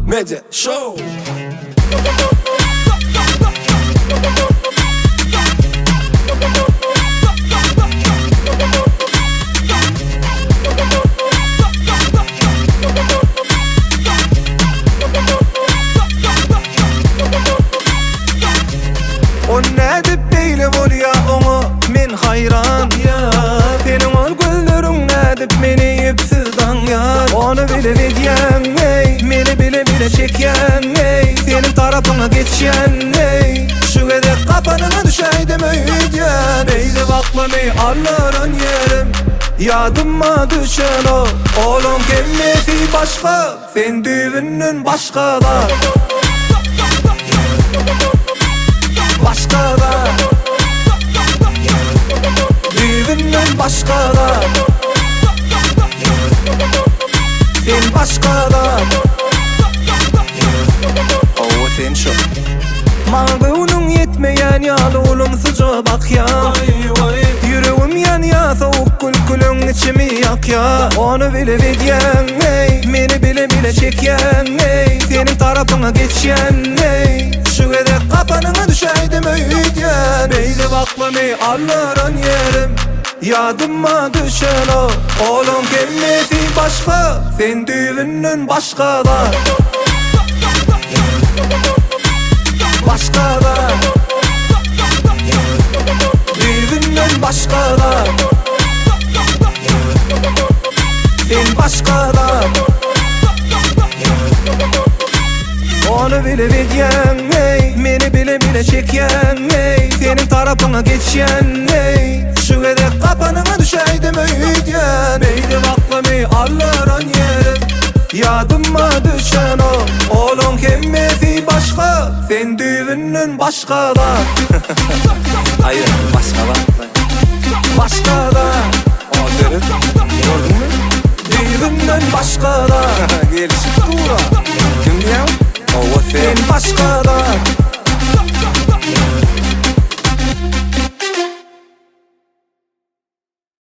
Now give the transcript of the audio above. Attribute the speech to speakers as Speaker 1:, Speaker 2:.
Speaker 1: Medya Show.
Speaker 2: O nädip beýle bolýar oňa men hayran ya. Senin ol gözleriň nädip meni ýepsiz daňýar. Onu bilip edýän ey, meni bile çekýän ey, senin tarapyňa geçýän ey. Şu gede kapanyňa düşäýdim öýdýän. Beýle baklamy allaran yerim, yadyma düşen o. Olum gelmesi başga, sen düýbünden başgalar. Başkalar, düğünden başkalar, sen başkalar.
Speaker 1: Oh, sen şu.
Speaker 2: Mağdunun yetmeyen yalı olumsuzca bak ya. Yüreğim yan ya, soğuk kulkulun içimi yak ya. Onu bile edýän ey, meni bile çekýän ey, senin tarapyňa geçýän ey. Şu gede kapanyňa düşäýdim öýdýän. Beýle baklamy allaran yerim, yadyma düşen o. Olum gelmesi başga, sen düýbünden başgalar. Başkalar, düýbünden başkalar, sen başkalar. Onu bilip edýän ey, meni bile çekýän ey, senin tarapyňa geçýän ey. Şu gede kapanyňa düşäýdim öýdýän. Beýle baklamy allaran yerim, yadyma düşen o. Olum kemmesi başga, sen düýbünden başgalar.
Speaker 1: Hayır, başkalar.
Speaker 2: Başkalar,
Speaker 1: Aferin. Gördün mü?
Speaker 2: düýbünden başgalar.
Speaker 1: Gelişi.
Speaker 2: Dura,
Speaker 1: Kim diýär? Oh, sen.
Speaker 2: sen başkalar.